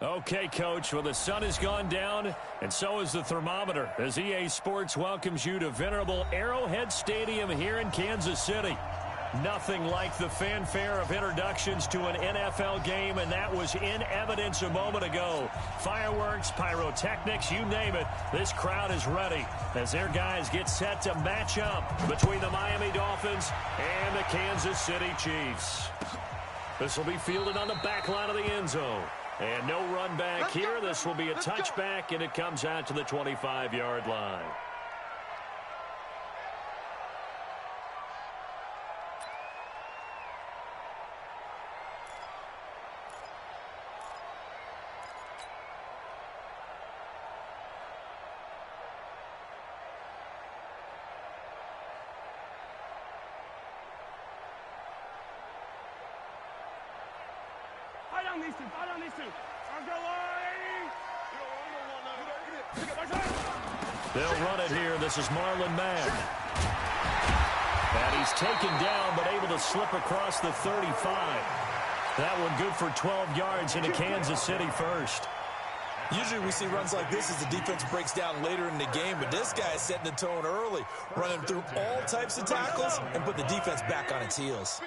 Okay, Coach, well, the sun has gone down, and so has the thermometer, as EA Sports welcomes you to venerable Arrowhead Stadium here in Kansas City. Nothing like the fanfare of introductions to an NFL game, and that was in evidence a moment ago. Fireworks, pyrotechnics, you name it, this crowd is ready as their guys get set to match up between the Miami Dolphins and the Kansas City Chiefs. This will be fielded on the back line of the end zone. And no run back here. This will be a touchback, and it comes out to the 25-yard line. They'll run it here. This is Marlon Mack. And he's taken down, but able to slip across the 35. That one good for 12 yards into Kansas City first. Usually we see runs like this as the defense breaks down later in the game, but this guy is setting the tone early, running through all types of tackles and put the defense back on its heels.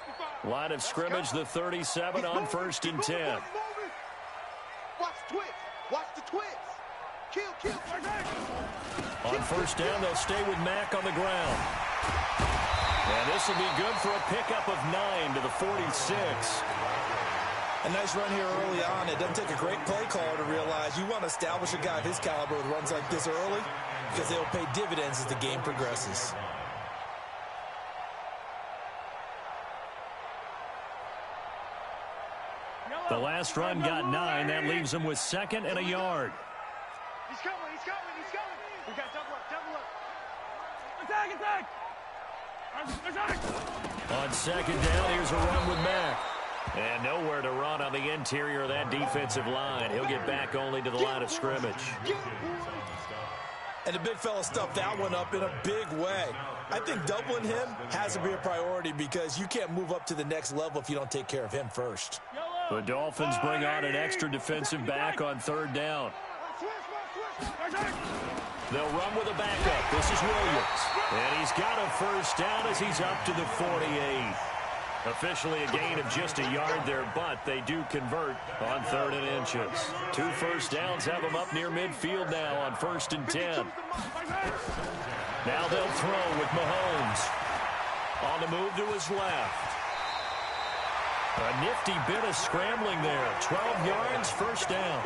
Line of scrimmage, the 37 on 1st and 10. Watch the twist. Watch the twist. Kill. On 1st down, they'll stay with Mack on the ground. And this will be good for a pickup of 9 to the 46. A nice run here early on. It doesn't take a great play caller to realize you want to establish a guy of his caliber with runs like this early because they'll pay dividends as the game progresses. The last run got 9. That leaves them with 2nd and a yard. He's coming. We got double up. Attack. On 2nd down, here's a run with Mack. And nowhere to run on the interior of that defensive line. He'll get back only to the line of scrimmage. And the big fella stuffed that one up in a big way. I think doubling him has to be a priority because you can't move up to the next level if you don't take care of him first. The Dolphins bring on an extra defensive back on 3rd down. They'll run with a backup. This is Williams. And he's got a 1st down as he's up to the 48. Officially a gain of just a yard there, but they do convert on 3rd and inches. 2 1st downs have them up near midfield now on 1st and 10. Now they'll throw with Mahomes. On the move to his left. A nifty bit of scrambling there. 12 yards, 1st down.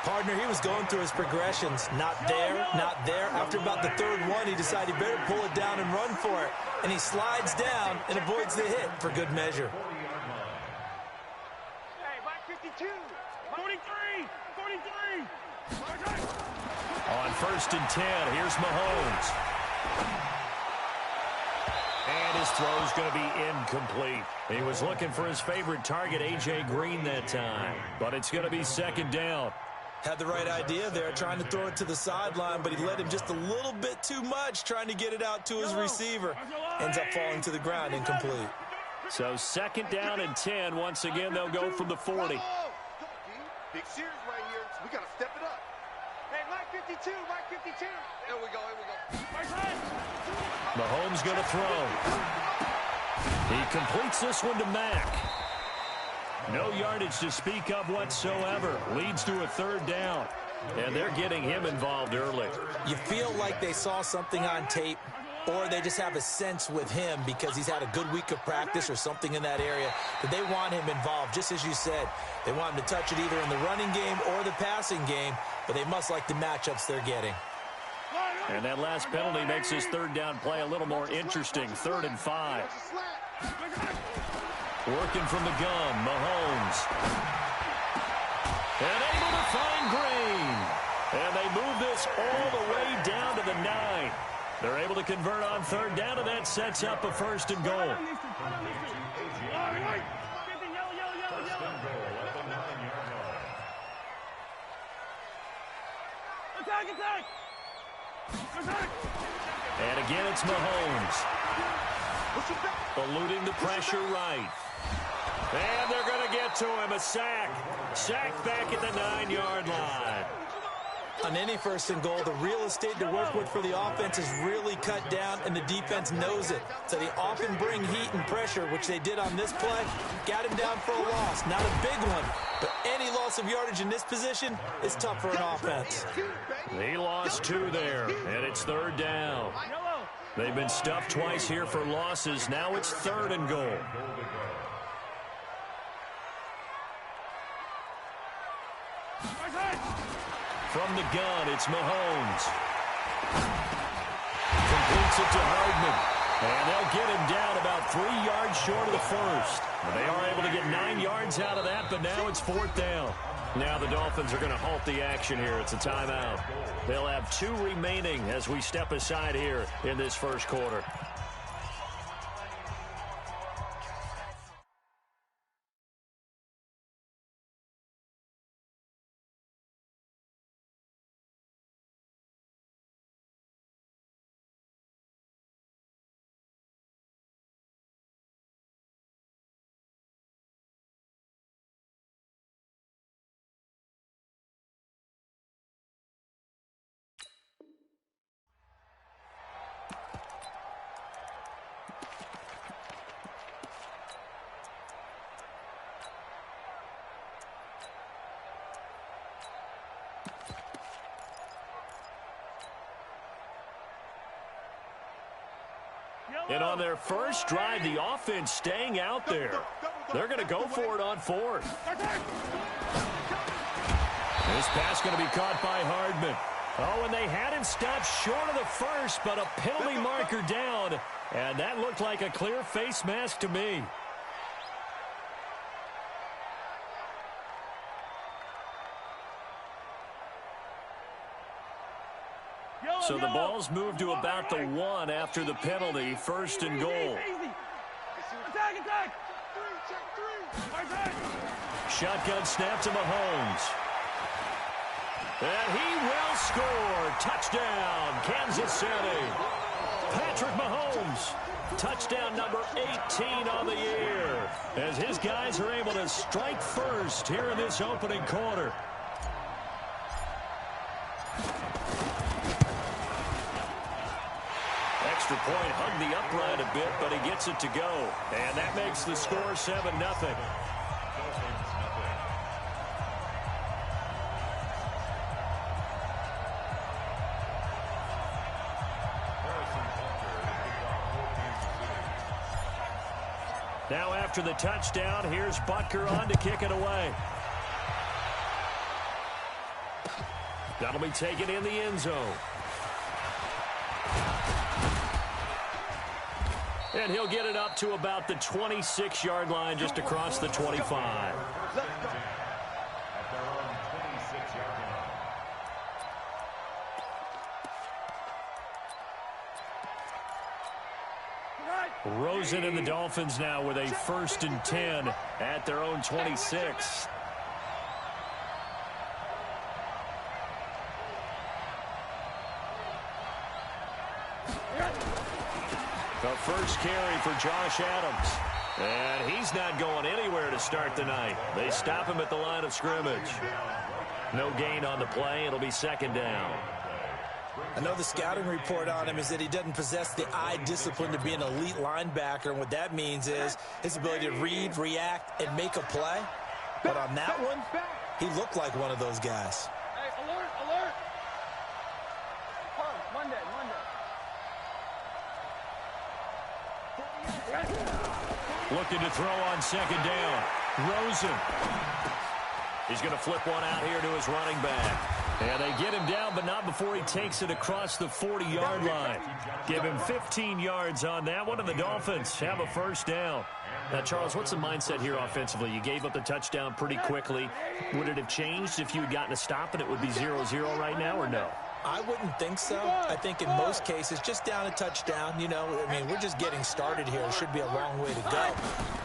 Partner, he was going through his progressions. Not there. After about the 3rd one, he decided he better pull it down and run for it. And he slides down and avoids the hit for good measure. Hey, Mike 52. 43. On 1st and 10, here's Mahomes. And his throw's going to be incomplete. He was looking for his favorite target, A.J. Green, that time. But it's going to be 2nd down. Had the right idea there, trying to throw it to the sideline, but he led him just a little bit too much, trying to get it out to his receiver. Ends up falling to the ground, incomplete. So 2nd down and 10. Once again, they'll go from the 40. Big series right here, so we got to step it up. Hey, Mike 52. Here we go. Mahomes going to throw. He completes this one to Mack. No yardage to speak of whatsoever. Leads to a 3rd down. And they're getting him involved early. You feel like they saw something on tape, or they just have a sense with him because he's had a good week of practice or something in that area that they want him involved. Just as you said, they want him to touch it either in the running game or the passing game, but they must like the matchups they're getting. And that last penalty makes this 3rd down play a little more interesting. 3rd and 5. Working from the gun, Mahomes. And able to find Green. And they move this all the way down to the 9. They're able to convert on 3rd down, and that sets up a 1st and goal. And again, it's Mahomes. Eluding the pressure right. And they're going to get to him. A sack. Sack back at the 9-yard line. On any 1st and goal, the real estate to work with for the offense is really cut down, and the defense knows it. So they often bring heat and pressure, which they did on this play. Got him down for a loss. Not a big one, but any loss of yardage in this position is tough for an offense. He lost 2 there, and it's 3rd down. They've been stuffed twice here for losses. Now it's 3rd and goal. From the gun, it's Mahomes. Completes it to Hardman. And they'll get him down about 3 yards short of the first. They are able to get 9 yards out of that, but now it's 4th down. Now the Dolphins are going to halt the action here. It's a timeout. They'll have 2 remaining as we step aside here in this first quarter. And on their first drive, the offense staying out there. They're going to go for it on 4th. This pass going to be caught by Hardman. Oh, and they had him stopped short of the first, but a penalty marker down. And that looked like a clear face mask to me. So the ball's moved to about the 1 after the penalty. 1st and goal. Shotgun snap to Mahomes. And he will score. Touchdown, Kansas City. Patrick Mahomes. Touchdown number 18 on the year. As his guys are able to strike first here in this opening quarter. Extra point, hugged the upright a bit, but he gets it to go. And that makes the score 7-0. Now after the touchdown, here's Butker on to kick it away. That'll be taken in the end zone. And he'll get it up to about the 26-yard line, just across the 25. Rosen and the Dolphins now with a 1st and 10 at their own 26. The first carry for Josh Adams. And he's not going anywhere to start the night. They stop him at the line of scrimmage. No gain on the play. It'll be 2nd down. I know the scouting report on him is that he doesn't possess the eye discipline to be an elite linebacker. And what that means is his ability to read, react, and make a play. But on that one, he looked like one of those guys. Hey, alert, alert. Monday. Looking to throw on 2nd down. Rosen. He's going to flip one out here to his running back. And they get him down, but not before he takes it across the 40-yard line. Give him 15 yards on that one, and the Dolphins have a 1st down. Now, Charles, what's the mindset here offensively? You gave up the touchdown pretty quickly. Would it have changed if you had gotten a stop and it would be 0-0 right now, or no? I wouldn't think so. I think in most cases, just down a touchdown, you know, I mean, we're just getting started here. It should be a long way to go.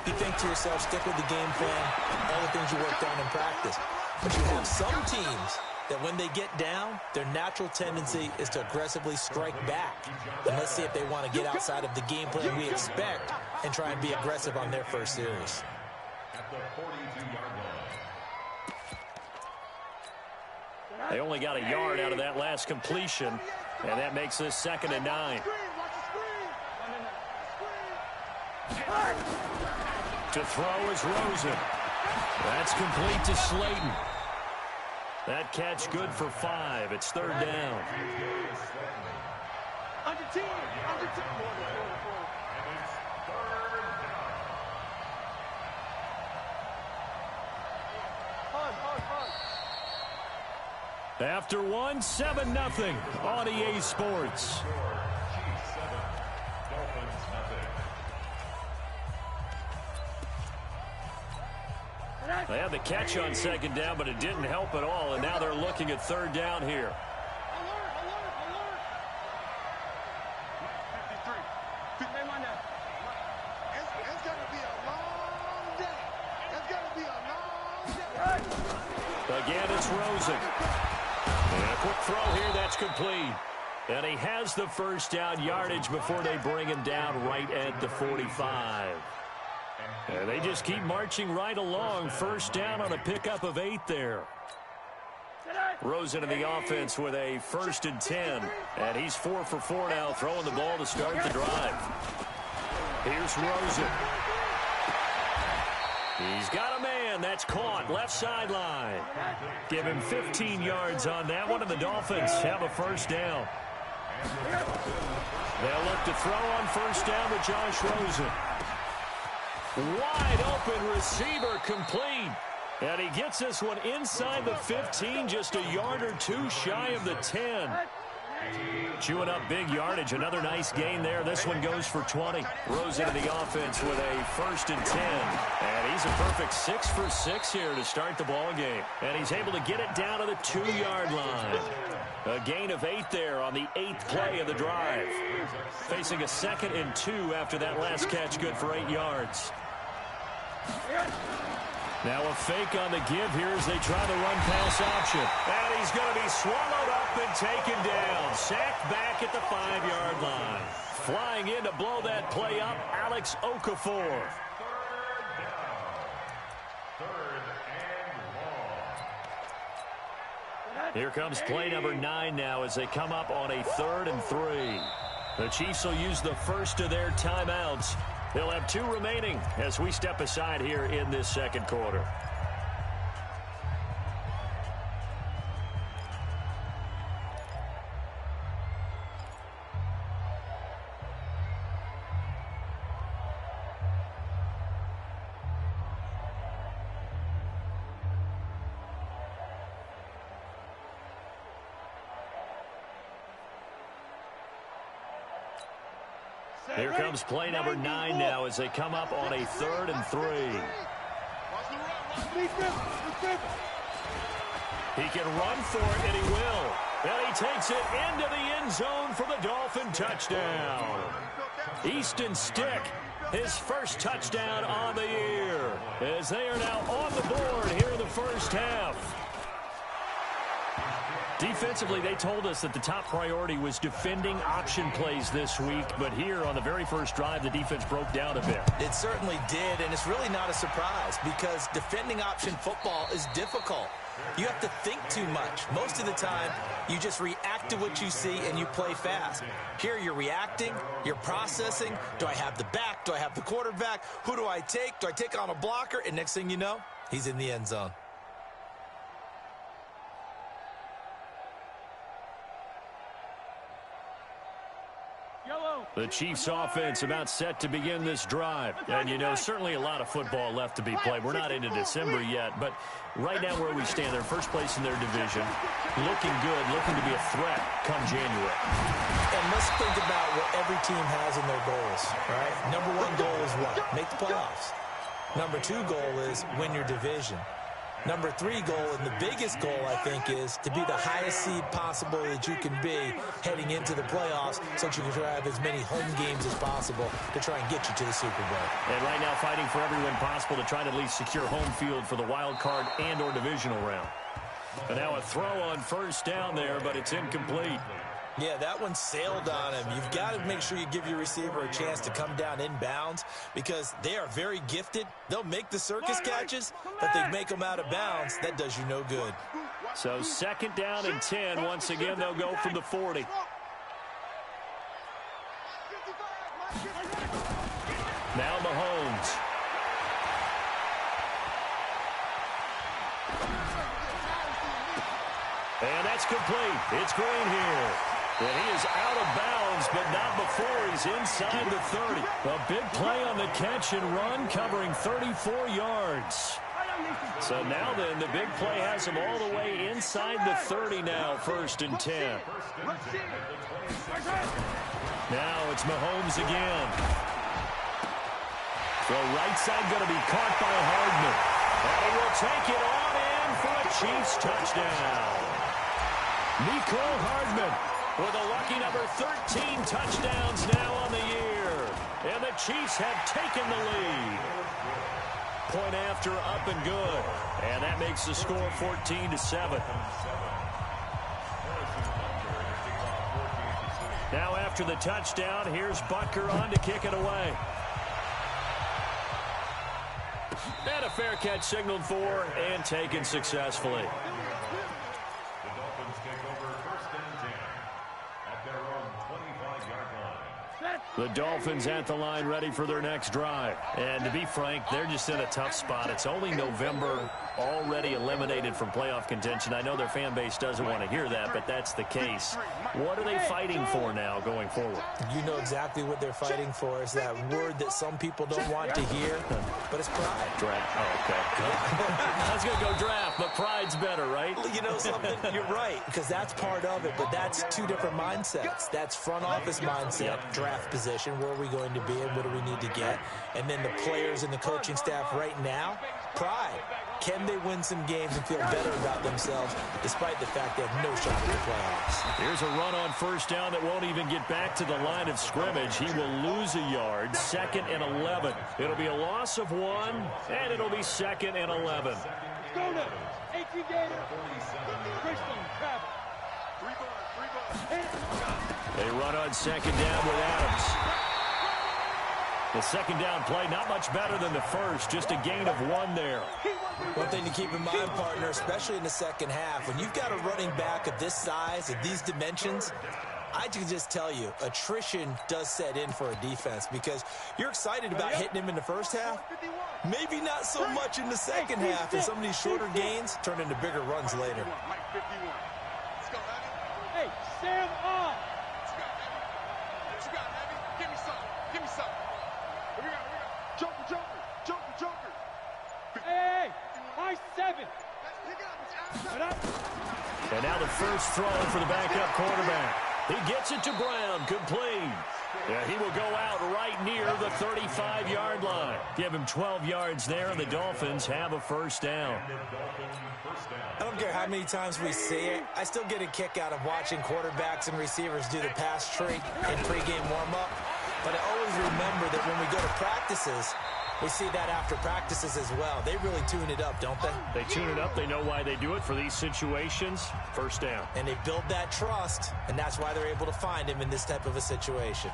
You think to yourself, stick with the game plan, all the things you worked on in practice. But you have some teams that when they get down, their natural tendency is to aggressively strike back. And let's see if they want to get outside of the game plan we expect and try and be aggressive on their first series. at the 42-yard line. They only got a yard out of that last completion, and that makes this 2nd and 9. To throw is Rosen. That's complete to Slayton. That catch good for 5. It's 3rd down. Under 10. After 1, 7-0 on EA Sports. They had the catch on 2nd down, but it didn't help at all, and now they're looking at 3rd down here. It's going to be a long day. It's going to be a long day. Again, it's Rosen. And a quick throw here, that's complete. And he has the 1st down yardage before they bring him down right at the 45. And they just keep marching right along. 1st down on a pickup of 8 there. Rosen in the offense with a 1st and 10. And he's 4 for 4 now, throwing the ball to start the drive. Here's Rosen. He's got a man. That's caught. Left sideline. Give him 15 yards on that one, and the Dolphins have a 1st down. They'll look to throw on 1st down with Josh Rosen. Wide open receiver, complete. And he gets this one inside the 15, just a yard or 2 shy of the 10. Chewing up big yardage. Another nice gain there. This one goes for 20. Rosen in the offense with a 1st and 10. And he's a perfect 6 for 6 here to start the ball game. And he's able to get it down to the 2-yard line. A gain of 8 there on the 8th play of the drive. Facing a 2nd and 2 after that last catch, good for 8 yards. Now a fake on the give here as they try the run-pass option. And he's going to be swallowed up and taken down. Sacked back at the 5-yard line. Flying in to blow that play up, Alex Okafor. Here comes play number 9 now as they come up on a 3rd and 3. The Chiefs will use the first of their timeouts. They'll have 2 remaining as we step aside here in this 2nd quarter. Here comes play number 9 now as they come up on a 3rd and 3. He can run for it, and he will. And he takes it into the end zone for the Dolphin touchdown. Easton Stick, his first touchdown on the year, as they are now on the board here in the 1st half. Defensively, they told us that the top priority was defending option plays this week, but here on the very first drive, the defense broke down a bit. It certainly did, and it's really not a surprise because defending option football is difficult. You have to think too much. Most of the time, you just react to what you see and you play fast. Here, you're reacting, you're processing. Do I have the back? Do I have the quarterback? Who do I take? Do I take on a blocker? And next thing you know, he's in the end zone. The Chiefs offense about set to begin this drive. And, you know, certainly a lot of football left to be played. We're not into December yet, but right now where we stand, they're first place in their division. Looking good, looking to be a threat come January. And let's think about what every team has in their goals, right? Number 1 goal is what? Make the playoffs. Number 2 goal is win your division. Number 3 goal, and the biggest goal, I think, is to be the highest seed possible that you can be heading into the playoffs so that you can have as many home games as possible to try and get you to the Super Bowl. And right now fighting for every win possible to try to at least secure home field for the wild card and or divisional round. And now a throw on 1st down there, but it's incomplete. Yeah, that one sailed on him. You've got to make sure you give your receiver a chance to come down inbounds because they are very gifted. They'll make the circus catches, but they make them out of bounds. That does you no good. So 2nd down and 10. Once again, they'll go from the 40. Now Mahomes. And that's complete. It's Green here. And he is out of bounds, but not before he's inside the 30. A big play on the catch and run, covering 34 yards. So now then, the big play has him all the way inside the 30 now, 1st and 10. Now it's Mahomes again. Throw right side going to be caught by Hardman. And he will take it on in for a Chiefs touchdown. Mecole Hardman with a lucky number 13 touchdowns now on the year. And the Chiefs have taken the lead. Point after, up and good. And that makes the score 14-7. Now after the touchdown, here's Butker on to kick it away. And a fair catch signaled for and taken successfully. The Dolphins take over 1st and 10 at their own 25-yard line. The Dolphins at the line ready for their next drive. And to be frank, they're just in a tough spot. It's only November, already eliminated from playoff contention. I know their fan base doesn't want to hear that, but that's the case. What are they fighting for now going forward? You know exactly what they're fighting for. Is that word that some people don't want to hear, but it's pride. Draft. Oh, okay. I was going to go draft, but pride's better, right? You know something? You're right, because that's part of it, but that's two different mindsets. That's front office mindset, draft position, where are we going to be and what do we need to get? And then the players and the coaching staff right now, pride. Can they win some games and feel better about themselves despite the fact they have no shot at the playoffs? Here's a run on 1st down that won't even get back to the line of scrimmage. He will lose a yard. 2nd and 11. It'll be a loss of 1, and it'll be 2nd and 11. Go to 18 Gator. Christian Travis. 3 bars. They run on 2nd down with Adams. The 2nd down play, not much better than the first, just a gain of 1 there. One thing to keep in mind, partner, especially in the second half, when you've got a running back of this size, of these dimensions, I can just tell you, attrition does set in for a defense because you're excited about hitting him in the first half. Maybe not so much in the second half, and some of these shorter gains turn into bigger runs later. Mike 51. Let's go, Heavy. Hey, Sam on. Let's go, Heavy. What you got, Heavy? Give me some. Give me some. Here we go. Joker. Hey, high 7. Let's pick it up. It's Get up. And now the first throw for the backup quarterback. He gets it to Brown, complete. Yeah, he will go out right near the 35-yard line. Give him 12 yards there, and the Dolphins have a 1st down. I don't care how many times we see it. I still get a kick out of watching quarterbacks and receivers do the pass trick in pregame warm-up. But I always remember that when we go to practices, we see that after practices as well. They really tune it up, don't they? They tune it up. They know why they do it for these situations. 1st down. And they build that trust, and that's why they're able to find him in this type of a situation.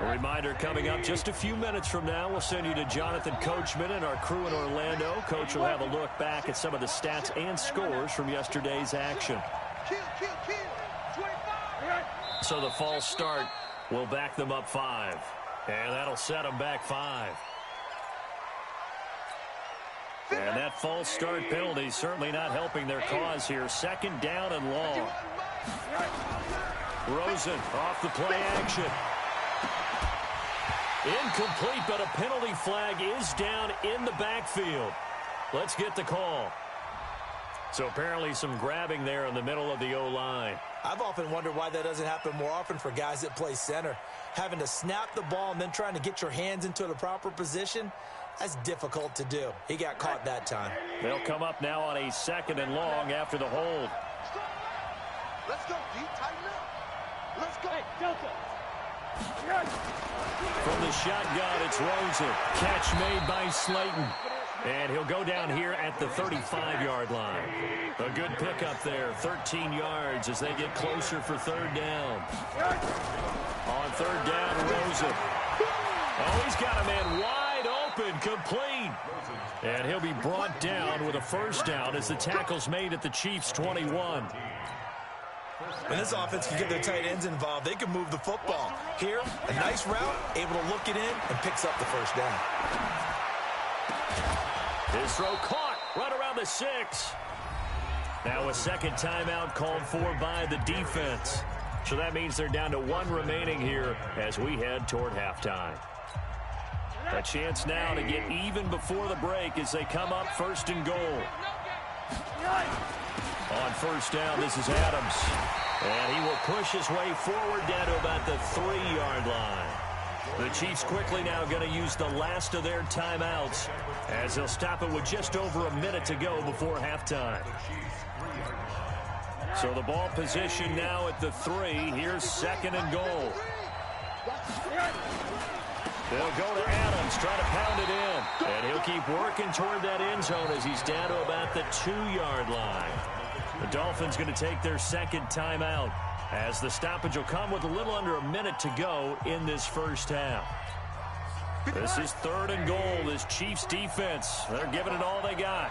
A reminder coming up just a few minutes from now. We'll send you to Jonathan Coachman and our crew in Orlando. Coach will have a look back at some of the stats and scores from yesterday's action. Kill. 25. So the false start will back them up 5. And that'll set them back 5. And that false start penalty certainly not helping their cause here. 2nd down and long. Rosen off the play action. Incomplete, but a penalty flag is down in the backfield. Let's get the call. So apparently some grabbing there in the middle of the O-line. I've often wondered why that doesn't happen more often for guys that play center. Having to snap the ball and then trying to get your hands into the proper position, that's difficult to do. He got caught that time. They'll come up now on a 2nd and long after the hold. Let's go, D. Tighten up. Let's go. Hey, Delta. From the shotgun, it's Rosen. Catch made by Slayton. And he'll go down here at the 35-yard line. A good pickup there, 13 yards as they get closer for third down. On third down, Rosen. Oh, he's got a man wide open, complete. And he'll be brought down with a first down as the tackle's made at the Chiefs' 21. When this offense can get their tight ends involved, they can move the football. Here, a nice route, able to look it in, and picks up the first down. His throw caught right around the 6. Now a second timeout called for by the defense. So that means they're down to 1 remaining here as we head toward halftime. A chance now to get even before the break as they come up first and goal. On first down, this is Adams. And he will push his way forward down to about the 3-yard line. The Chiefs quickly now going to use the last of their timeouts as they'll stop it with just over a minute to go before halftime. So the ball position now at the 3. Here's second and goal. They'll go to Adams, try to pound it in. And he'll keep working toward that end zone as he's down to about the 2-yard line. The Dolphins going to take their second timeout as the stoppage will come with a little under a minute to go in this first half. This is third and goal. This Chiefs defense, they're giving it all they got.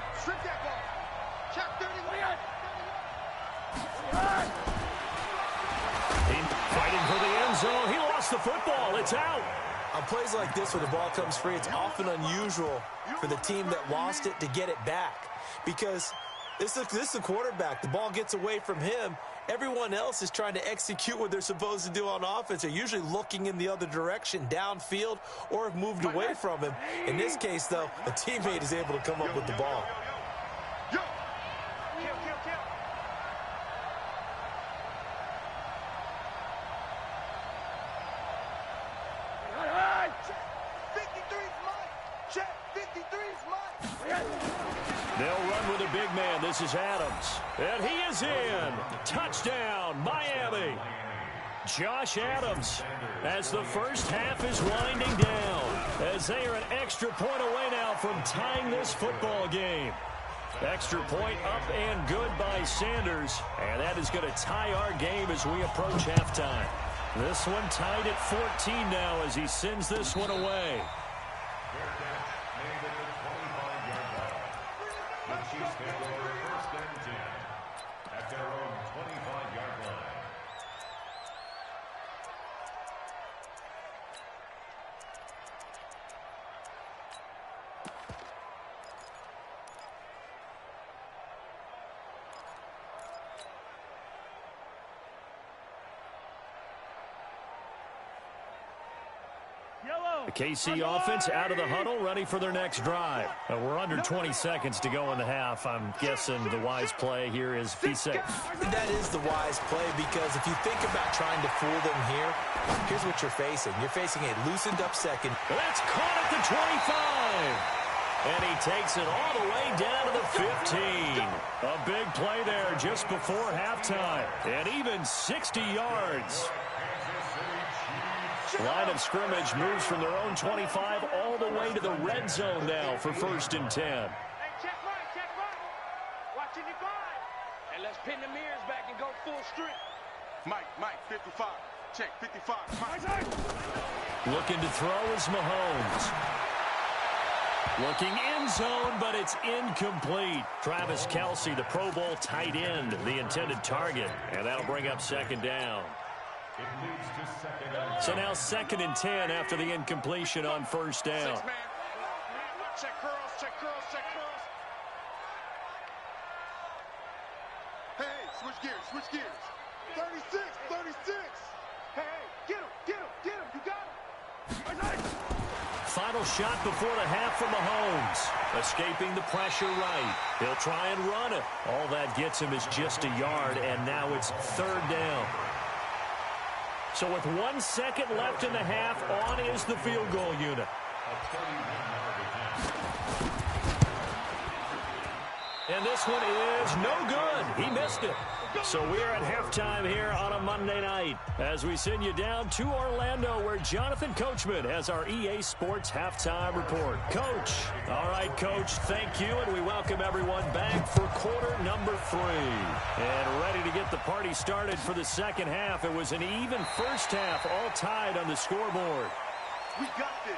Fighting for the end zone. He lost the football. It's out. On plays like this where the ball comes free, it's often unusual for the team that lost it to get it back. Because this is a quarterback. The ball gets away from him. Everyone else is trying to execute what they're supposed to do on offense. They're usually looking in the other direction, downfield, or have moved away from him. In this case, though, a teammate is able to come up with the ball. They'll run with a big man. This is Adams. And he is in. Touchdown, Miami. Josh Adams as the first half is winding down. As they are an extra point away now from tying this football game. Extra point up and good by Sanders. And that is going to tie our game as we approach halftime. This one tied at 14 now as he sends this one away. Chiefs take over first and 10 at their own 25-yard line. The KC offense out of the huddle, ready for their next drive. We're under 20 seconds to go in the half. I'm guessing the wise play here is be safe. That is the wise play because if you think about trying to fool them here, here's what you're facing. You're facing a loosened up second. That's caught at the 25. And he takes it all the way down to the 15. A big play there just before halftime. And even 60 yards. Line of scrimmage moves from their own 25 all the way to the red zone now for first and 10. Hey, check right. Watching your guard. And let's pin the mirrors back and go full strength. Mike, 55. Check, 55. Mike. Looking to throw is Mahomes. Looking end zone, but it's incomplete. Travis Kelce, the Pro Bowl tight end, the intended target. And that'll bring up second down. It leads to second and 10. So now second and 10 after the incompletion on first down. Check curls. Hey, switch gears. 36. Hey, get him. You got him. Final shot before the half from Mahomes. Escaping the pressure right. He'll try and run it. All that gets him is just a yard, and now it's third down. So with 1 second left in the half, on is the field goal unit. And this one is no good. He missed it. So we're at halftime here on a Monday night as we send you down to Orlando where Jonathan Coachman has our EA Sports halftime report. Coach. All right, Coach, thank you, and we welcome everyone back for quarter number 3. And ready to get the party started for the second half. It was an even first half, all tied on the scoreboard. We got this.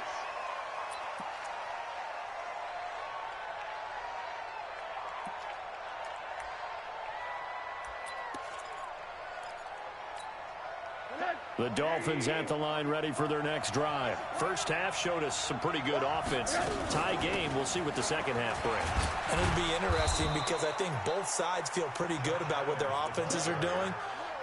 The Dolphins at the line ready for their next drive. First half showed us some pretty good offense. Tie game. We'll see what the second half brings. And it'll be interesting because I think both sides feel pretty good about what their offenses are doing.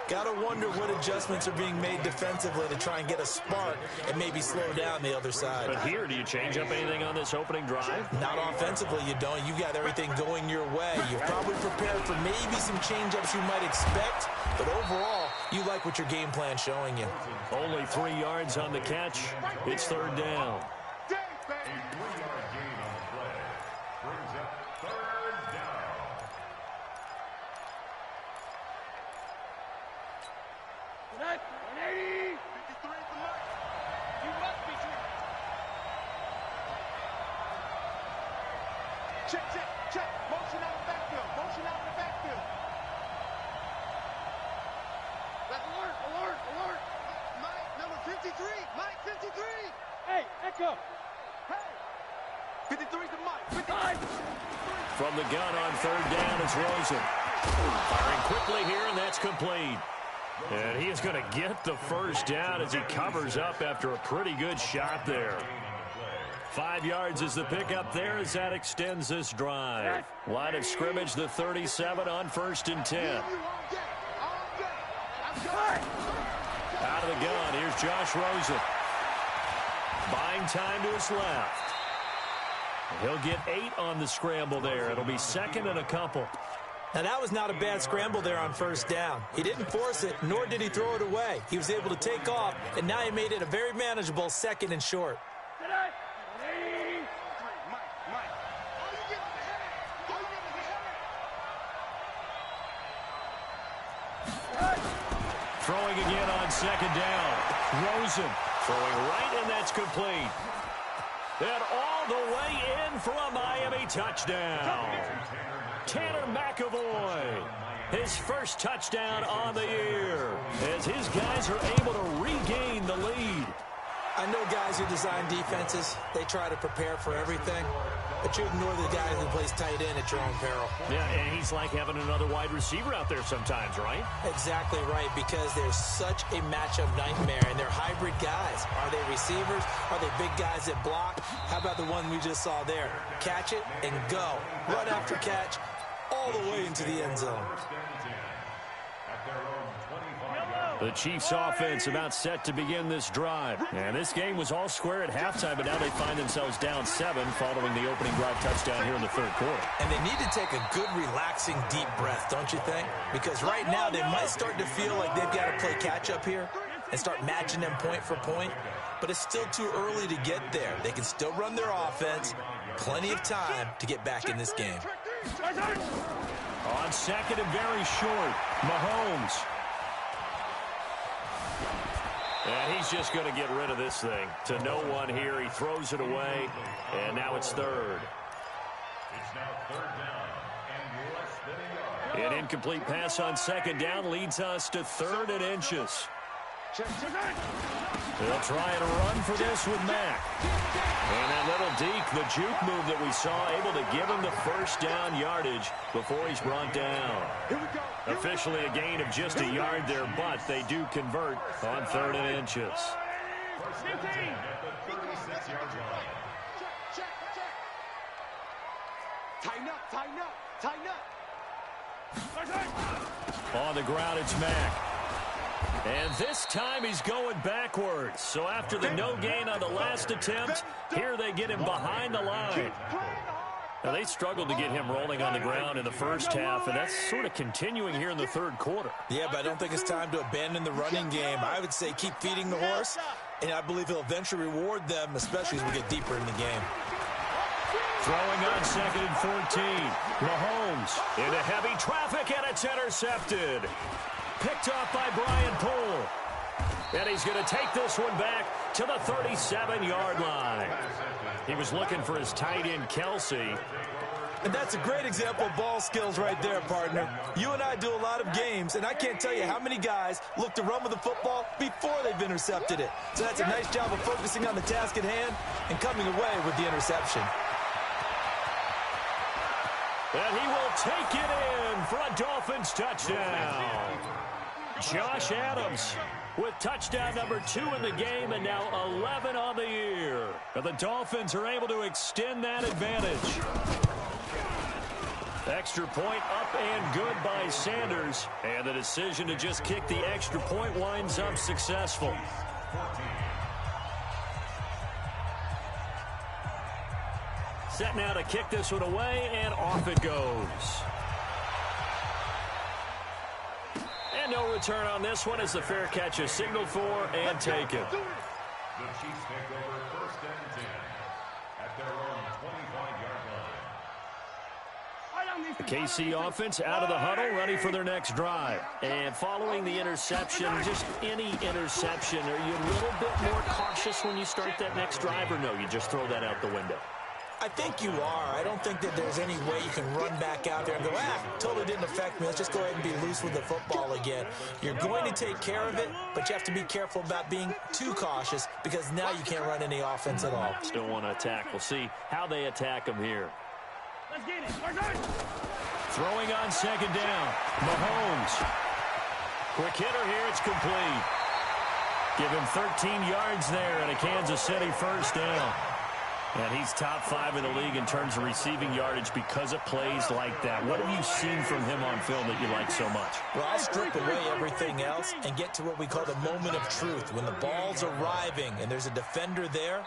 Got to wonder what adjustments are being made defensively to try and get a spark and maybe slow down the other side. But here, do you change up anything on this opening drive? Not offensively, you don't. You got everything going your way. You're probably prepared for maybe some change-ups you might expect, but overall, you like what your game plan's showing you. Only 3 yards on the catch. It's third down. A 3-yard gain on the play brings up third down. Tonight, 180. 53 for Mike. You must be true. Check, check, check. Motion out of the backfield. Motion out of the backfield. That's alert, alert, alert. Mike, number 53. Mike, 53. Hey, Echo. Hey. 53 to Mike. 5. From the gun on third down is Rosen. Firing quickly here, and that's complete. And he is going to get the first down as he covers up after a pretty good shot there. 5 yards is the pickup there as that extends this drive. Line of scrimmage, the 37 on 1st and 10. You all day. All day. I'm good. Out of the gun, here's Josh Rosen. Buying time to his left. He'll get 8 on the scramble there. It'll be second and a couple. Now, that was not a bad scramble there on first down. He didn't force it, nor did he throw it away. He was able to take off, and now he made it a very manageable second and short. Tonight, 180. Mike, Mike. All you get is a headache. All you get is a headache. Throwing again on second down. Rosen throwing right, and that's complete. And all the way in for a Miami touchdown. Tanner McAvoy, his first touchdown on the year, as his guys are able to regain the lead. I know guys who design defenses, they try to prepare for everything, but you ignore the guy who plays tight end at your own peril. Yeah, and he's like having another wide receiver out there sometimes, right? Exactly right, because they're such a matchup nightmare, and they're hybrid guys. Are they receivers? Are they big guys that block? How about the one we just saw there? Catch it and go. Run after catch all the way into the end zone. The Chiefs offense about set to begin this drive. And this game was all square at halftime, but now they find themselves down 7 following the opening drive touchdown here in the third quarter. And they need to take a good, relaxing, deep breath, don't you think? Because right now they might start to feel like they've got to play catch-up here and start matching them point for point. But it's still too early to get there. They can still run their offense. Plenty of time to get back in this game. On second and very short, Mahomes. And he's just going to get rid of this thing. To no one here. He throws it away. And now it's third. It's now third down and less than a yard. An incomplete pass on second down leads us to 3rd and inches. They'll try and run for this with Mack. And that little deke, the juke move that we saw, able to give him the first down yardage before he's brought down. Officially a gain of just a yard there, but they do convert on 3rd and inches. First and 10 at the 36-yard line. Check, check. Tighten up, tighten up, tighten up. On the ground, it's Mack. And this time he's going backwards. So after the no gain on the last attempt, here they get him behind the line. Now, they struggled to get him rolling on the ground in the first half, and that's sort of continuing here in the third quarter. Yeah, but I don't think it's time to abandon the running game. I would say keep feeding the horse, and I believe he'll eventually reward them, especially as we get deeper in the game. Throwing on 2nd and 14. Mahomes into heavy traffic, and it's intercepted. Picked off by Brian Poole. And he's going to take this one back to the 37-yard line. He was looking for his tight end, Kelsey. And that's a great example of ball skills right there, partner. You and I do a lot of games, and I can't tell you how many guys look to run with the football before they've intercepted it. So that's a nice job of focusing on the task at hand and coming away with the interception. And he will take it in for a Dolphins touchdown. Josh Adams with touchdown number 2 in the game and now 11 on the year. And the Dolphins are able to extend that advantage. Extra point up and good by Sanders. And the decision to just kick the extra point winds up successful. Set now to kick this one away, and off it goes. And no return on this one as the fair catch is signaled for and taken. The Chiefs take over 1st and 10 at their own 25-yard line. The KC offense out of the huddle, ready for their next drive. And following the interception, just any interception, are you a little bit more cautious when you start that next drive, or no, you just throw that out the window? I think you are. I don't think that there's any way you can run back out there and go, totally didn't affect me. Let's just go ahead and be loose with the football again. You're going to take care of it, but you have to be careful about being too cautious because now you can't run any offense at all. Still want to attack. We'll see how they attack them here. Let's get it. We're good. Throwing on 2nd down. Mahomes. Quick hitter here. It's complete. Give him 13 yards there and a Kansas City 1st down. And he's top 5 in the league in terms of receiving yardage because of plays like that. What have you seen from him on film that you like so much? Well, I'll strip away everything else and get to what we call the moment of truth. When the ball's arriving and there's a defender there,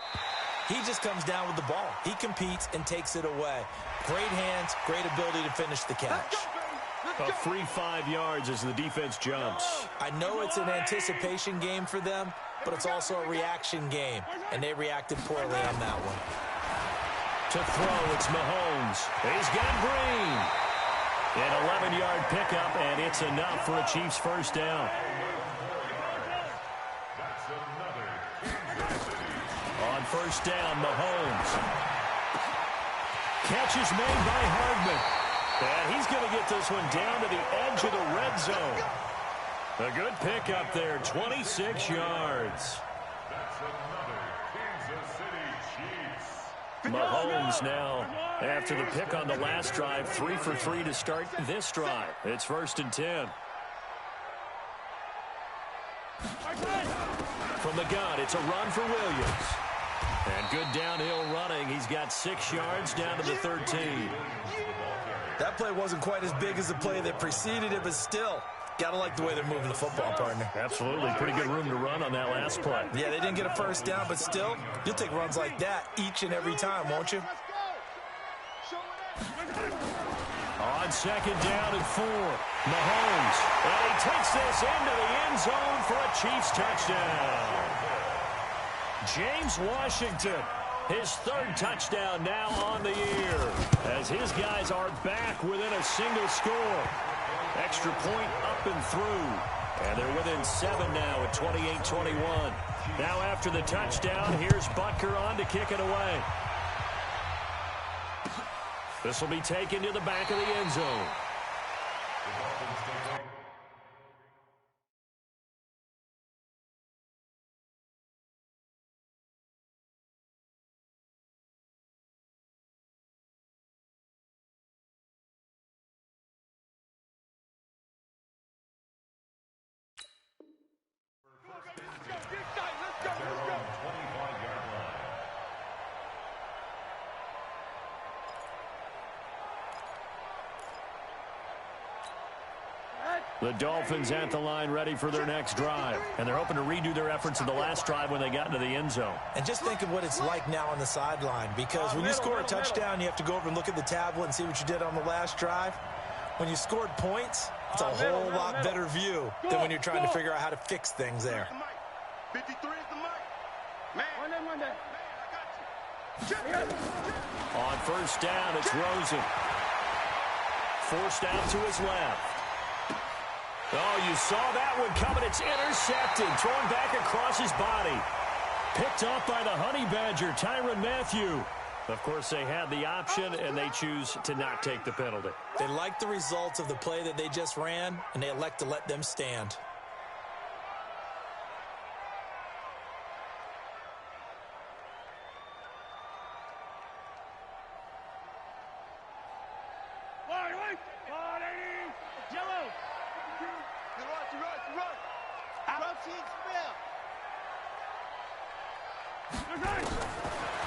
he just comes down with the ball. He competes and takes it away. Great hands, great ability to finish the catch. A free 5 yards as the defense jumps. I know it's an anticipation game for them, but it's also a reaction game, and they reacted poorly on that one. To throw, it's Mahomes. He's got Green. An 11-yard pickup, and it's enough for a Chiefs 1st down. On 1st down, Mahomes. Catch is made by Hardman. And he's going to get this one down to the edge of the red zone. A good pickup there, 26 yards. That's another Kansas City Chiefs. Mahomes now, after the pick on the last drive, 3 for 3 to start this drive. It's 1st and 10. From the gun, it's a run for Williams. And good downhill running. He's got 6 yards down to the 13. That play wasn't quite as big as the play that preceded it, but still, got to like the way they're moving the football, partner. Absolutely. Pretty good room to run on that last play. Yeah, they didn't get a 1st down, but still, you'll take runs like that each and every time, won't you? On 2nd down and 4, Mahomes. And he takes this into the end zone for a Chiefs touchdown. James Washington, his 3rd touchdown now on the year, as his guys are back within a single score. Extra point up and through. And they're within 7 now at 28-21. Now after the touchdown, here's Butker on to kick it away. This will be taken to the back of the end zone. The Dolphins at the line ready for their next drive. And they're hoping to redo their efforts in the last drive when they got into the end zone. And just think of what it's like now on the sideline, because when you score a touchdown, you have to go over and look at the tablet and see what you did on the last drive. When you scored points, it's a whole lot better view than when you're trying to figure out how to fix things there. 53 is the mic. Man, I got you. On first down, it's Rosen. Forced out to his left. Oh, you saw that one coming. It's intercepted. Thrown back across his body. Picked off by the Honey Badger, Tyrann Mathieu. Of course, they had the option, and they choose to not take the penalty. They like the results of the play that they just ran, and they elect to let them stand.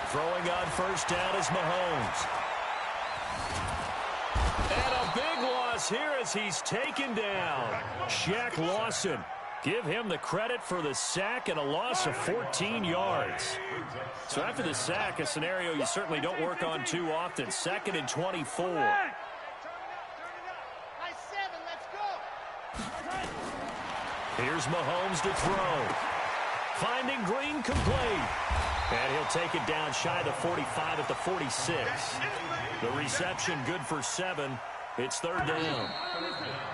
Throwing on first down is Mahomes. And a big loss here as he's taken down. Shaq Lawson. Give him the credit for the sack and a loss of 14 yards. So after the sack, a scenario you certainly don't work on too often. 2nd and 24. Here's Mahomes to throw. Finding Green complete. And he'll take it down shy of the 45 at the 46. The reception good for 7. It's 3rd down.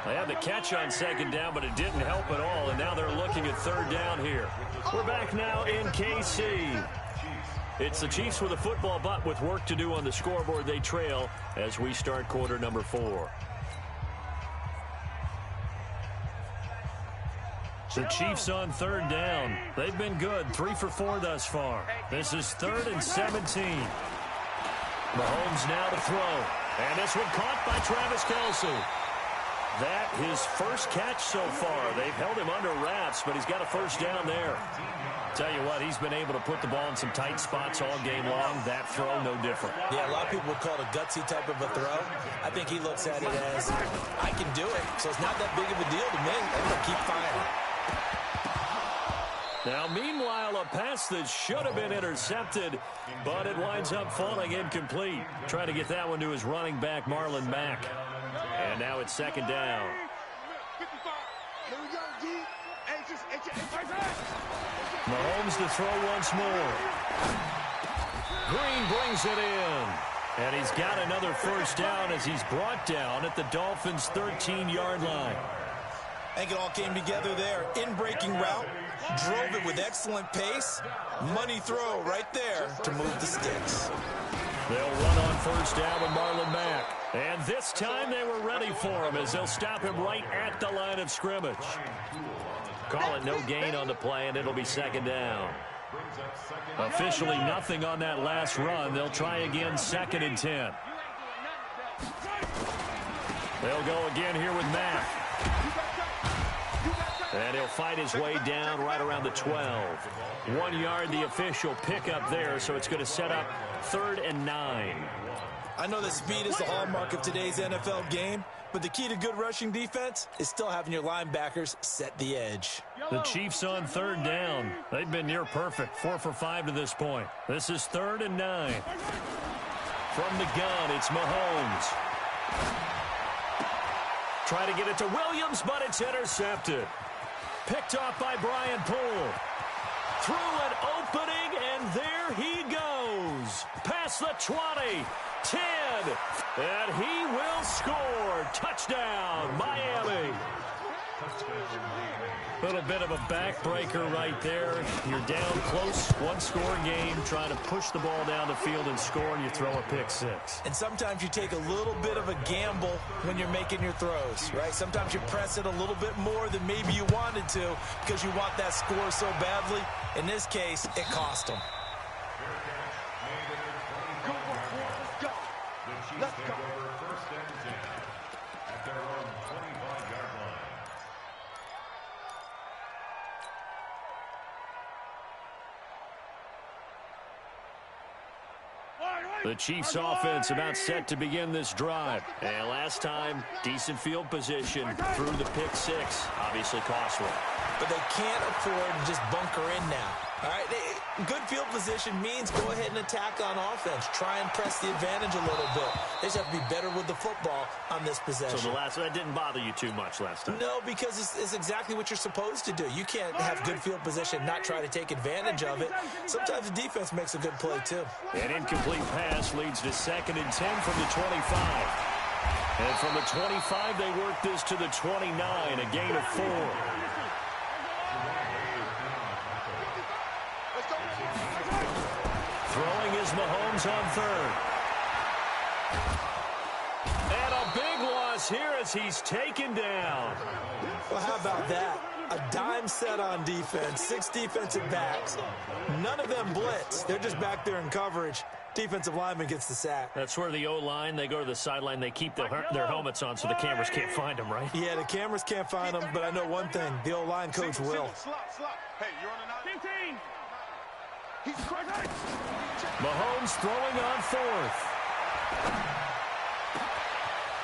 They had the catch on 2nd down, but it didn't help at all. And now they're looking at 3rd down here. We're back now in KC. It's the Chiefs with a football, but with work to do on the scoreboard, they trail as we start quarter number 4. The Chiefs on 3rd down. They've been good, 3 for 4 thus far. This is 3rd and 17. Mahomes now to throw. And this one caught by Travis Kelce. That his first catch so far. They've held him under wraps, but he's got a first down there. Tell you what, he's been able to put the ball in some tight spots all game long. That throw, no different. Yeah, a lot of people would call it a gutsy type of a throw. I think he looks at it as, I can do it. So it's not that big of a deal to me. I'm going to keep firing. Now, meanwhile, a pass that should have been intercepted, but it winds up falling incomplete. Trying to get that one to his running back, Marlon Mack. And now it's 2nd down. Mahomes to throw once more. Green brings it in. And he's got another first down as he's brought down at the Dolphins' 13-yard line. I think it all came together there. In-breaking route, drove it with excellent pace. Money throw right there to move the sticks. They'll run on first down with Marlon Mack. And this time they were ready for him as they'll stop him right at the line of scrimmage. Call it no gain on the play, and it'll be 2nd down. Officially nothing on that last run. They'll try again, 2nd and 10. They'll go again here with Mack. And he'll fight his way down right around the 12. 1 yard, the official pickup there, so it's going to set up 3rd and 9. I know that speed is the hallmark of today's NFL game, but the key to good rushing defense is still having your linebackers set the edge. The Chiefs on 3rd down. They've been near perfect, 4 for 5 to this point. This is 3rd and 9. From the gun, it's Mahomes. Try to get it to Williams, but it's intercepted. Picked off by Brian Poole. Through an opening, and there he goes. Past the 20, 10, and he will score. Touchdown, Miami. A little bit of a backbreaker right there. You're down close, 1-score game, trying to push the ball down the field and score, and you throw a pick 6. And sometimes you take a little bit of a gamble when you're making your throws, right? Sometimes you press it a little bit more than maybe you wanted to because you want that score so badly. In this case, it cost them. Let's go. First and 10 at their own 25-yard line. The Chiefs offense about set to begin this drive. And last time, decent field position through the pick 6. Obviously costly. But they can't afford to just bunker in now. All right, good field position means go ahead and attack on offense. Try and press the advantage a little bit. They just have to be better with the football on this possession. So that didn't bother you too much last time? No, because it's exactly what you're supposed to do. You can't have good field position, not try to take advantage of it. Sometimes the defense makes a good play, too. An incomplete pass leads to 2nd and 10 from the 25. And from the 25, they work this to the 29, a gain of 4. Throwing is Mahomes on 3rd. And a big loss here as he's taken down. Well, how about that? A dime set on defense, 6 defensive backs. None of them blitz. They're just back there in coverage. Defensive lineman gets the sack. That's where the O-line, they go to the sideline, they keep their helmets on so the cameras can't find them, right? Yeah, the cameras can't find them, but I know one thing. The O-line coach will. Hey, you're on a 15. Mahomes throwing on 4th.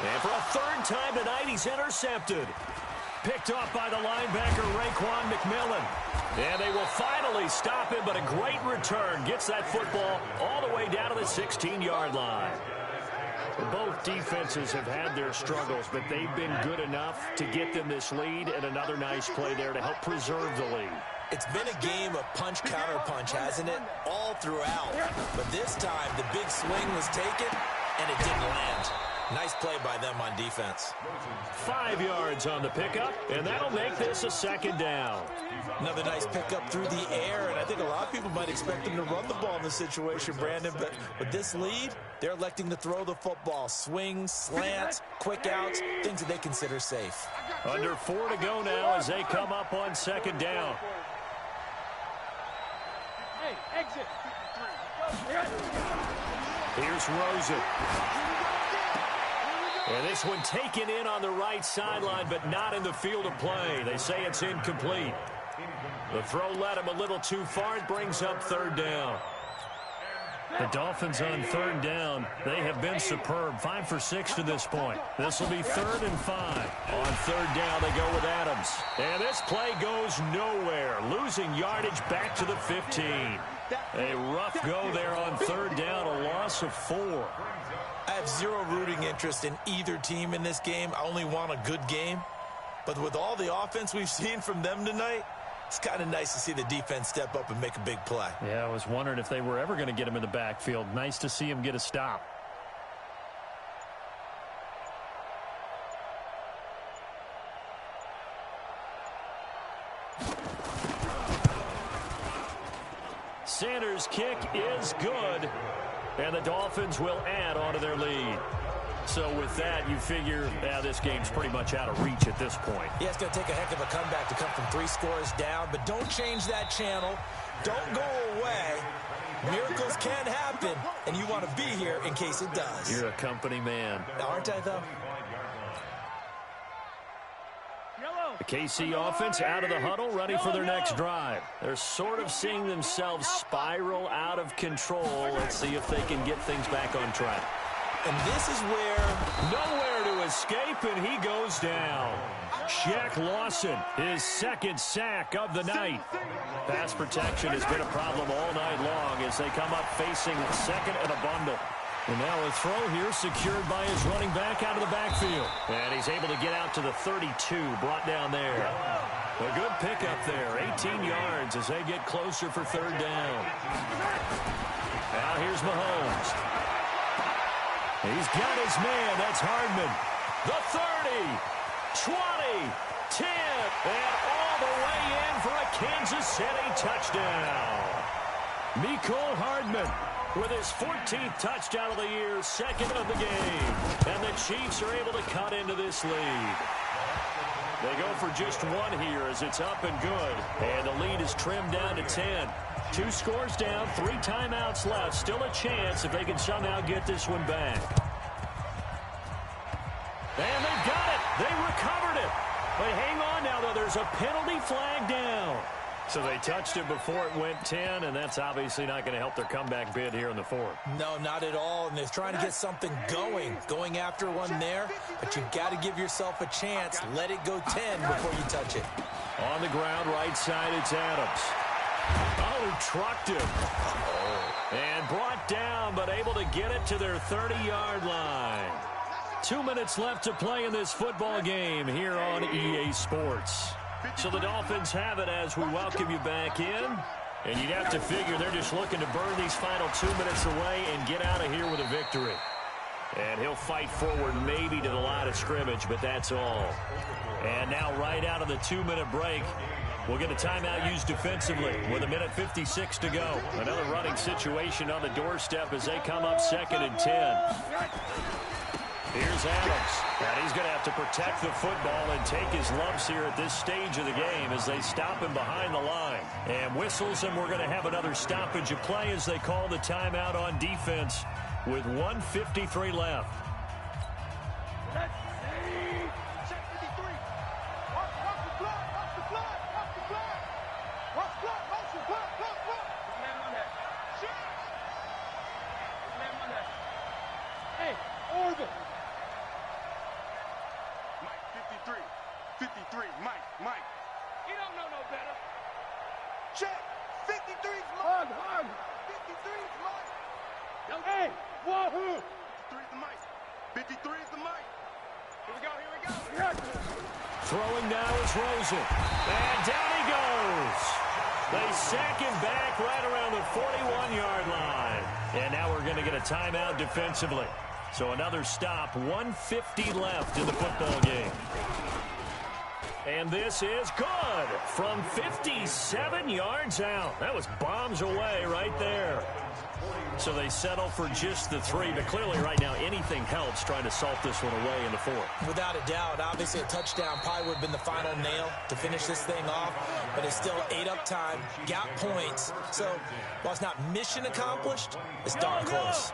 And for a 3rd time tonight, he's intercepted. Picked off by the linebacker, Raekwon McMillan. And they will finally stop him, but a great return. Gets that football all the way down to the 16-yard line. Both defenses have had their struggles, but they've been good enough to get them this lead, and another nice play there to help preserve the lead. It's been a game of punch-counter-punch, hasn't it? All throughout. But this time, the big swing was taken, and it didn't land. Nice play by them on defense. 5 yards on the pickup, and that'll make this a 2nd down. Another nice pickup through the air, and I think a lot of people might expect them to run the ball in this situation, Brandon, but with this lead, they're electing to throw the football. Swings, slants, quick outs, things that they consider safe. Under 4 to go now as they come up on 2nd down. Hey, exit. Here's Rosen. And this one taken in on the right sideline, but not in the field of play. They say it's incomplete. The throw led him a little too far. It brings up 3rd down. The Dolphins on 3rd down. They have been superb. 5 for 6 to this point. This will be 3rd and 5. On 3rd down, they go with Adams. And this play goes nowhere. Losing yardage back to the 15. A rough go there on 3rd down. A loss of 4. I have zero rooting interest in either team in this game. I only want a good game. But with all the offense we've seen from them tonight, it's kind of nice to see the defense step up and make a big play. Yeah, I was wondering if they were ever going to get him in the backfield. Nice to see him get a stop. Sanders' kick is good, and the Dolphins will add on to their lead. So with that, you figure this game's pretty much out of reach at this point. Yeah, it's going to take a heck of a comeback to come from 3 scores down, but don't change that channel. Don't go away. Miracles can happen, and you want to be here in case it does. You're a company man. Aren't I, though? The KC offense out of the huddle, ready for their next drive. They're sort of seeing themselves spiral out of control. Let's see if they can get things back on track. And this is where nowhere to escape, and he goes down. Shaq Lawson, his 2nd sack of the night. Pass protection has been a problem all night long as they come up facing 2nd and a bundle. And now a throw here secured by his running back out of the backfield. And he's able to get out to the 32, brought down there. A good pickup there, 18 yards as they get closer for 3rd down. Now here's Mahomes. He's got his man, that's Hardman. The 30, 20, 10, and all the way in for a Kansas City touchdown. Mecole Hardman with his 14th touchdown of the year, 2nd of the game. And the Chiefs are able to cut into this lead. They go for just 1 here as it's up and good. And the lead is trimmed down to 10. 2 scores down, 3 timeouts left. Still a chance if they can somehow get this one back. And they've got it. They recovered it. But hang on now, though. There's a penalty flag down. So they touched it before it went 10, and that's obviously not going to help their comeback bid here in the 4th. No, not at all, and they're trying to get something going after one there, but you've got to give yourself a chance. Let it go 10 before you touch it. On the ground, right side, it's Adams. Oh, who trucked him. And brought down, but able to get it to their 30-yard line. 2 minutes left to play in this football game here on EA Sports. So the Dolphins have it as we welcome you back in. And you'd have to figure they're just looking to burn these final 2 minutes away and get out of here with a victory. And he'll fight forward maybe to the line of scrimmage, but that's all. And now right out of the 2-minute break, we'll get a timeout used defensively with 1:56 to go. Another running situation on the doorstep as they come up 2nd and 10. Here's Adams. And he's going to have to protect the football and take his lumps here at this stage of the game as they stop him behind the line. And whistles, and we're going to have another stoppage of play as they call the timeout on defense with 1:53 left. Mike. You don't know no better. Check. 53's Mike. 53's Mike. Hey, wahoo. 53's the Mike. 53's the Mike. Here we go. Throwing now is Rosen. And down he goes. They sack him back right around the 41-yard line. And now we're going to get a timeout defensively. So another stop. 1:50 left in the football game. And this is good from 57 yards out. That was bombs away right there. So they settle for just the 3. But clearly right now anything helps trying to salt this one away in the 4th. Without a doubt, obviously a touchdown probably would have been the final nail to finish this thing off. But it's still ate up time, got points. So while it's not mission accomplished, it's darn close.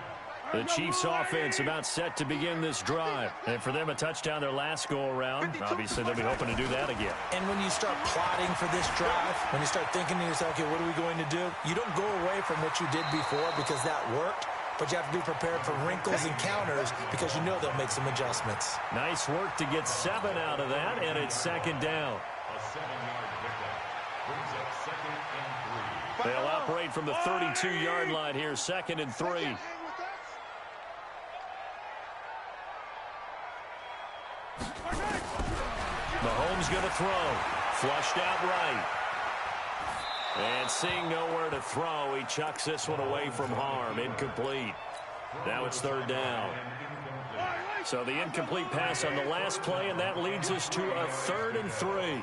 The Chiefs offense about set to begin this drive. And for them, a touchdown their last go-around. Obviously, they'll be hoping to do that again. And when you start plotting for this drive, when you start thinking to yourself, okay, what are we going to do? You don't go away from what you did before because that worked. But you have to be prepared for wrinkles and counters because you know they'll make some adjustments. Nice work to get 7 out of that, and it's 2nd down. A 7-yard pickup brings up 2nd and 3. They'll operate from the 32-yard line here, 2nd and 3. Mahomes going to throw. Flushed out right. And seeing nowhere to throw, he chucks this one away from harm. Incomplete. Now it's 3rd down. So the incomplete pass on the last play, and that leads us to a 3rd and 3.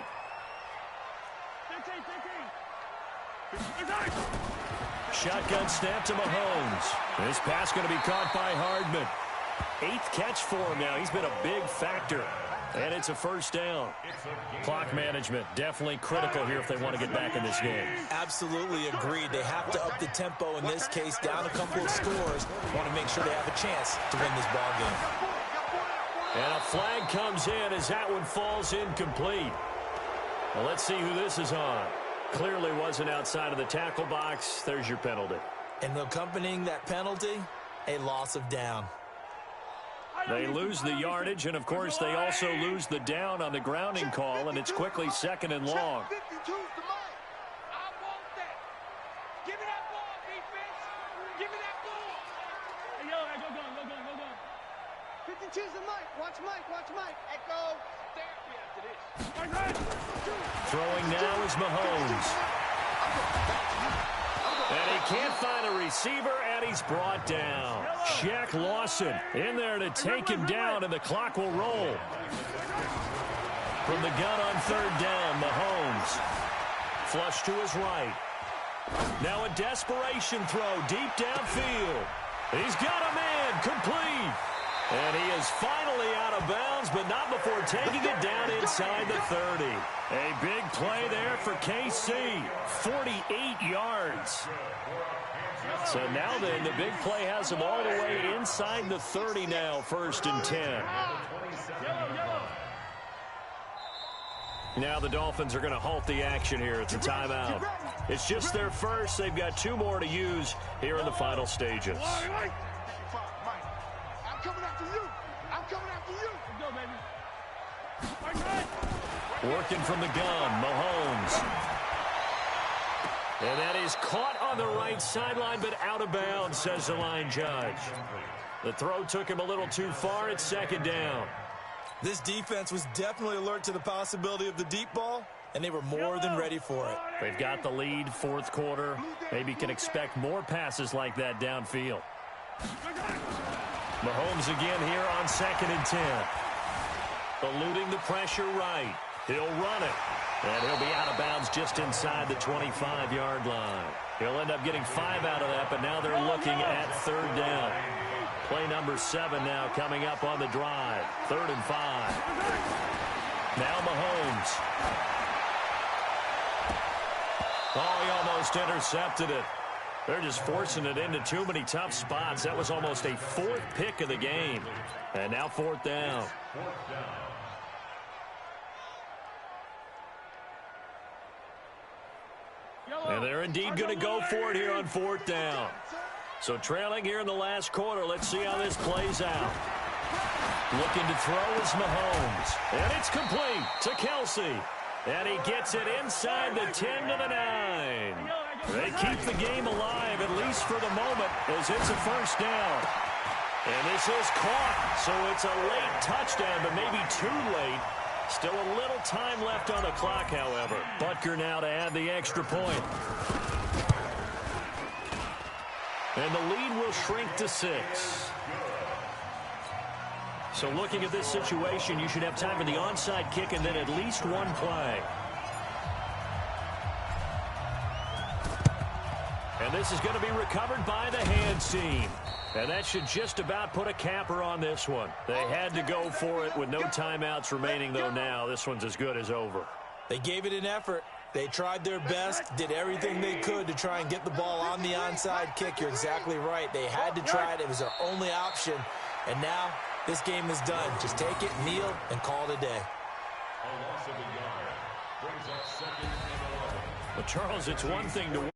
Shotgun snap to Mahomes. This pass going to be caught by Hardman. 8th catch for him now. He's been a big factor. And it's a 1st down. Clock management definitely critical here if they want to get back in this game. Absolutely agreed. They have to up the tempo in this case, down a couple of scores. Want to make sure they have a chance to win this ball game. And a flag comes in as that one falls incomplete. Well, let's see who this is on. Clearly wasn't outside of the tackle box. There's your penalty. And accompanying that penalty, a loss of down. They lose the yardage, and, of course, they also lose the down on the grounding call, and it's quickly 2nd and long. I want that. Give me that ball, defense. Give me that ball. Hey, yo, go gun. 52's the Mike. Watch Mike. Echo. Therapy after this. Throwing now is Mahomes. And he can't find a receiver, and he's brought down. Shaq Lawson in there to take him down, and the clock will roll. From the gun on 3rd down, Mahomes. Flush to his right. Now a desperation throw deep downfield. He's got a man, complete. And he is finally out of bounds, but not before taking it down inside the 30. A big play there for KC. 48 yards. So now then, the big play has him all the way inside the 30 now, 1st and 10. Now the Dolphins are going to halt the action here. It's a timeout. It's just their first. They've got 2 more to use here in the final stages. Working from the gun, Mahomes. And that is caught on the right sideline, but out of bounds, says the line judge. The throw took him a little too far. It's second down. This defense was definitely alert to the possibility of the deep ball, and they were more than ready for it. They've got the lead, fourth quarter. Maybe can expect more passes like that downfield. Mahomes again here on 2nd and 10. Eluding the pressure right. He'll run it. And he'll be out of bounds just inside the 25-yard line. He'll end up getting 5 out of that, but now they're looking at 3rd down. Play number 7 now coming up on the drive. 3rd and 5. Now Mahomes. Oh, he almost intercepted it. They're just forcing it into too many tough spots. That was almost a 4th pick of the game. And now 4th down. And they're indeed going to go for it here on 4th down. So trailing here in the last quarter. Let's see how this plays out. Looking to throw is Mahomes. And it's complete to Kelce. And he gets it inside the 10 to the 9. They keep the game alive, at least for the moment, as it's a 1st down. And this is caught, so it's a late touchdown, but maybe too late. Still a little time left on the clock, however. Butker now to add the extra point. And the lead will shrink to 6. So looking at this situation, you should have time for the onside kick and then at least one play. And this is going to be recovered by the hands team. And that should just about put a capper on this one. They had to go for it with no timeouts remaining, though now. This one's as good as over. They gave it an effort. They tried their best, did everything they could to try and get the ball on the onside kick. You're exactly right. They had to try it. It was their only option. And now this game is done. Just take it, kneel, and call it a day. A loss of a yard brings up 2nd and 11. Well, Charles, it's one thing to